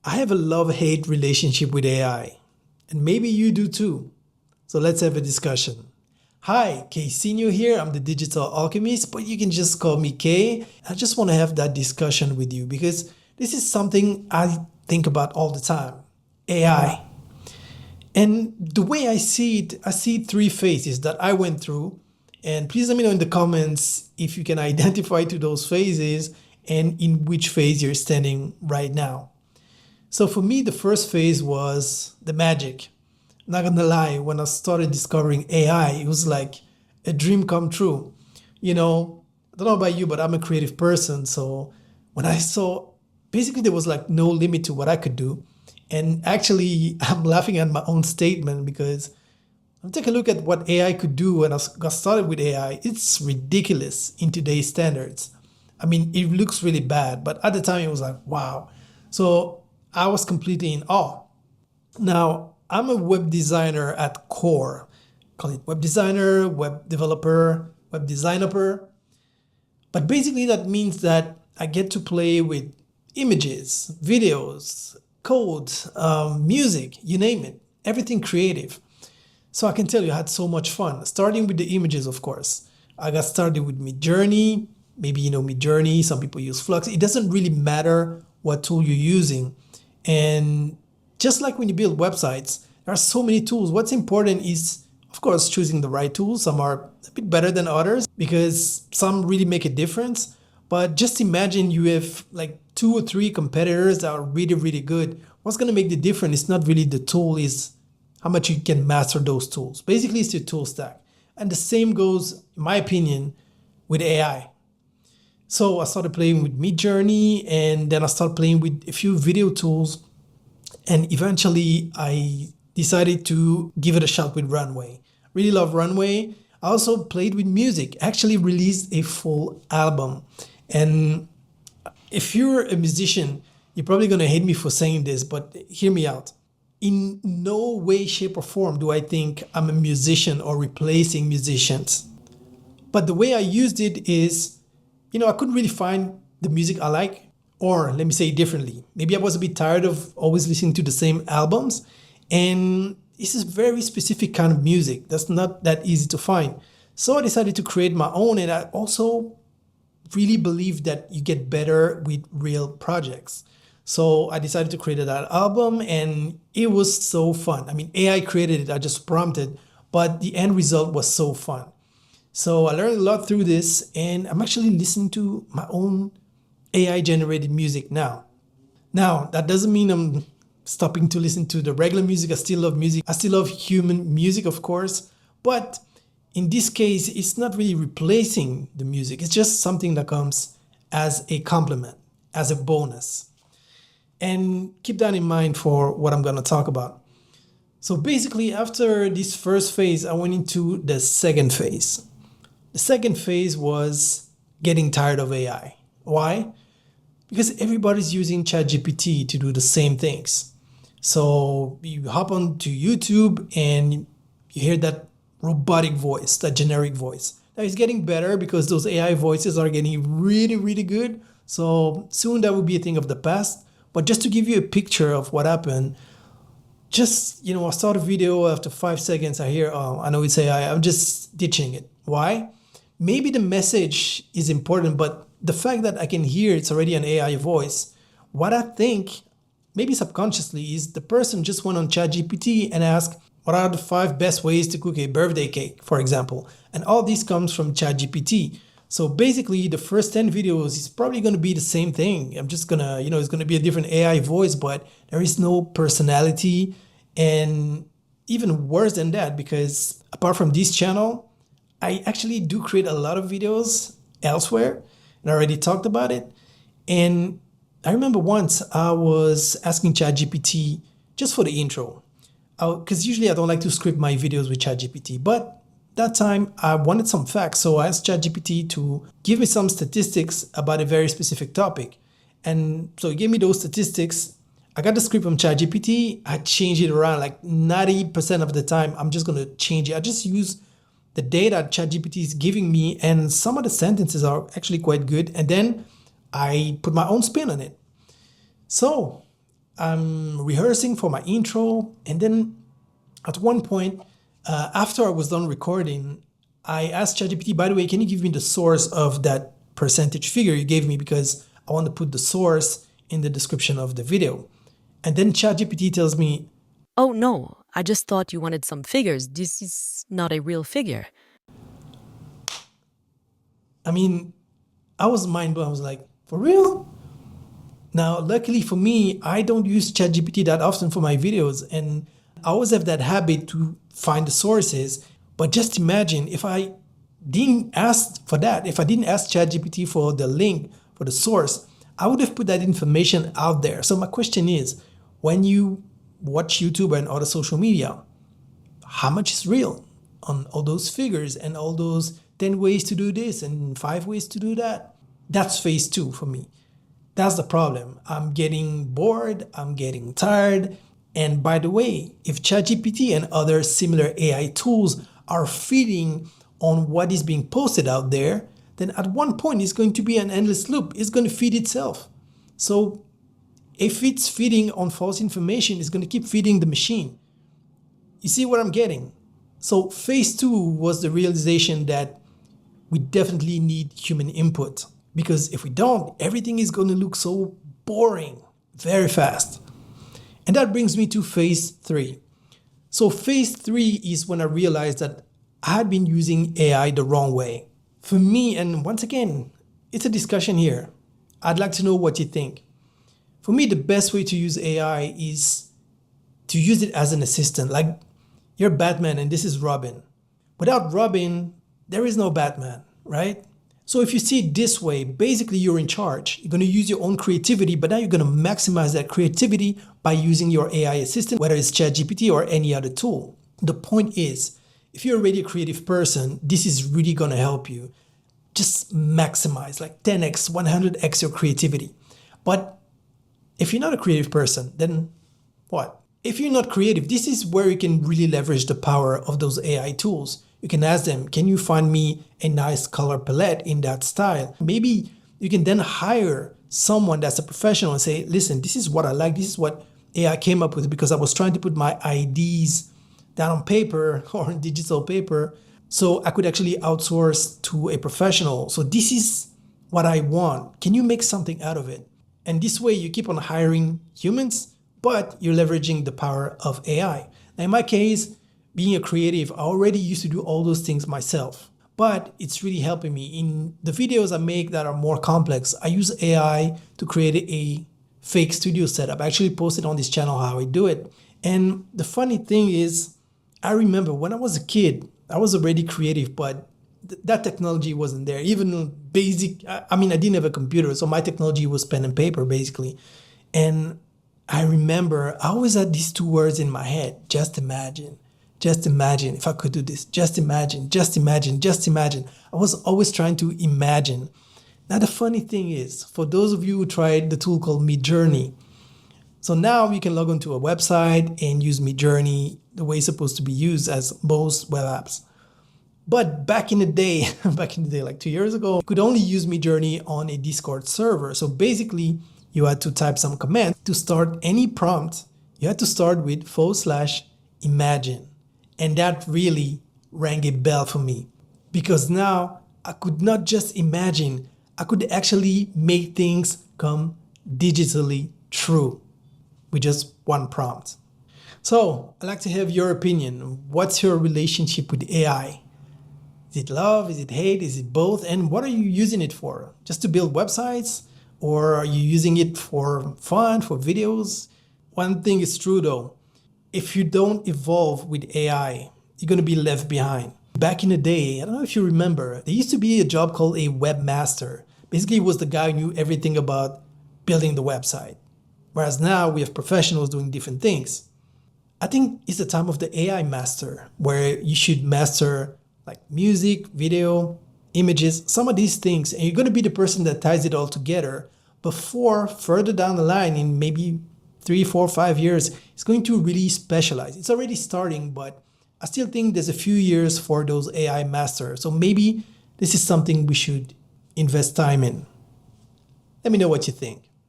I have a love-hate relationship with AI, and maybe you do too. So let's have a discussion. Hi, Kay Senior here. I'm the digital alchemist, but you can just call me Kay. I just want to have that discussion with you because this is something I think about all the time. AI. And the way I see three phases that I went through. And please let me know in the comments if you can identify to those phases and in which phase you're standing right now. So for me, the first phase was the magic. Not gonna lie, when I started discovering AI, it was like a dream come true. I don't know about you, but I'm a creative person. So when I saw, basically, there was like no limit to what I could do. And actually, I'm laughing at my own statement because take a look at what AI could do when I got started with AI. It's ridiculous in today's standards. I mean, it looks really bad, but at the time it was like, wow. So I was completely in awe. Now, I'm a web designer at core. Call it web designer, web developer, web designer. But basically, that means that I get to play with images, videos, code, music, you name it, everything creative. So I can tell you, I had so much fun. Starting with the images, of course. I got started with Midjourney. Maybe you know Midjourney. Some people use Flux. It doesn't really matter what tool you're using. And just like when you build websites, there are so many tools. What's important is, of course, choosing the right tools. Some are a bit better than others because some really make a difference. But just imagine you have like 2 or 3 competitors that are really, really good. What's going to make the difference is not really the tool, is how much you can master those tools. Basically, it's your tool stack. And the same goes, in my opinion, with AI. So I started playing with Midjourney, and then I started playing with a few video tools. And eventually, I decided to give it a shot with Runway. Really love Runway. I also played with music, actually released a full album. And if you're a musician, you're probably going to hate me for saying this, but hear me out. In no way, shape, or form do I think I'm a musician or replacing musicians. But the way I used it is, I couldn't really find the music I like. Or let me say it differently. Maybe I was a bit tired of always listening to the same albums. And this is very specific kind of music that's not that easy to find. So I decided to create my own. And I also really believe that you get better with real projects. So I decided to create that album, and it was so fun. I mean, AI created it, I just prompted, but the end result was so fun. So I learned a lot through this, and I'm actually listening to my own AI generated music now. Now, that doesn't mean I'm stopping to listen to the regular music. I still love music. I still love human music, of course. But in this case, it's not really replacing the music. It's just something that comes as a complement, as a bonus. And keep that in mind for what I'm going to talk about. So basically, after this first phase, I went into the second phase. The second phase was getting tired of AI. Why? Because everybody's using ChatGPT to do the same things. So you hop onto YouTube and you hear that robotic voice, that generic voice. Now it's getting better because those AI voices are getting really, really good. So soon that will be a thing of the past. But just to give you a picture of what happened, I start a video after 5 seconds. I hear, oh, I know it's AI. I'm just ditching it. Why? Maybe the message is important, but the fact that I can hear it's already an AI voice, what I think, maybe subconsciously, is the person just went on ChatGPT and asked, what are the 5 best ways to cook a birthday cake, for example? And all this comes from ChatGPT. So basically, the first 10 videos is probably going to be the same thing. I'm just going to, it's going to be a different AI voice, but there is no personality. And even worse than that, because apart from this channel, I actually do create a lot of videos elsewhere. And I already talked about it. And I remember once I was asking ChatGPT just for the intro. Because usually I don't like to script my videos with ChatGPT. But that time I wanted some facts, so I asked ChatGPT to give me some statistics about a very specific topic. And so he gave me those statistics. I got the script from ChatGPT. I changed it around like 90% of the time. I'm just going to change it. I just use the data ChatGPT is giving me, and some of the sentences are actually quite good. And then I put my own spin on it. So I'm rehearsing for my intro, and then at one point, after I was done recording, I asked ChatGPT, by the way, can you give me the source of that percentage figure you gave me, because I want to put the source in the description of the video. And then ChatGPT tells me, Oh no, I just thought you wanted some figures. This is not a real figure. I mean, I was mind blown. I was like, for real? Now, luckily for me, I don't use ChatGPT that often for my videos, and I always have that habit to find the sources. But just imagine if I didn't ask for that, if I didn't ask ChatGPT for the link, for the source, I would have put that information out there. So my question is, when you watch YouTube and other social media, how much is real on all those figures and all those 10 ways to do this and 5 ways to do that? That's phase 2 for me. That's the problem. I'm getting bored, I'm getting tired. And by the way, if ChatGPT and other similar AI tools are feeding on what is being posted out there, then at one point it's going to be an endless loop. It's going to feed itself. So if it's feeding on false information, it's going to keep feeding the machine. You see what I'm getting? So phase 2 was the realization that we definitely need human input. Because if we don't, everything is going to look so boring very fast. And that brings me to phase 3. So phase 3 is when I realized that I had been using AI the wrong way. For me, and once again, it's a discussion here. I'd like to know what you think. For me, the best way to use AI is to use it as an assistant. Like, you're Batman and this is Robin. Without Robin, there is no Batman, right? So if you see it this way, basically you're in charge. You're going to use your own creativity, but now you're going to maximize that creativity by using your AI assistant, whether it's ChatGPT or any other tool. The point is, if you're already a creative person, this is really going to help you. Just maximize, like 10x, 100x your creativity. But if you're not a creative person, then what? If you're not creative, this is where you can really leverage the power of those AI tools. You can ask them, can you find me a nice color palette in that style? Maybe you can then hire someone that's a professional and say, listen, this is what I like. This is what AI came up with, because I was trying to put my ideas down on paper or on digital paper so I could actually outsource to a professional. So this is what I want. Can you make something out of it? And this way you keep on hiring humans, but you're leveraging the power of AI. Now in my case, being a creative, I already used to do all those things myself, but it's really helping me. In the videos I make that are more complex, I use AI to create a fake studio setup. I actually posted on this channel how I do it. And the funny thing is, I remember when I was a kid, I was already creative, but that technology wasn't there. Even basic, I didn't have a computer, so my technology was pen and paper basically. And I remember I always had these 2 words in my head, just imagine. Just imagine if I could do this. Just imagine, just imagine, just imagine. I was always trying to imagine. Now, the funny thing is, for those of you who tried the tool called Midjourney, so now you can log onto a website and use Midjourney the way it's supposed to be used as most web apps. But back in the day, like 2 years ago, you could only use Midjourney on a Discord server. So basically, you had to type some command to start any prompt. You had to start with /imagine. And that really rang a bell for me, because now I could not just imagine, I could actually make things come digitally true with just one prompt. So I'd like to have your opinion. What's your relationship with AI? Is it love? Is it hate? Is it both? And what are you using it for? Just to build websites? Or are you using it for fun, for videos? One thing is true though. If you don't evolve with AI, you're going to be left behind. Back in the day, I don't know if you remember, there used to be a job called a webmaster. Basically, it was the guy who knew everything about building the website. Whereas now we have professionals doing different things. I think it's the time of the AI master, where you should master like music, video, images, some of these things. And you're going to be the person that ties it all together before further down the line in maybe 3, 4, 5 years, it's going to really specialize. It's already starting, but I still think there's a few years for those AI masters. So maybe this is something we should invest time in. Let me know what you think.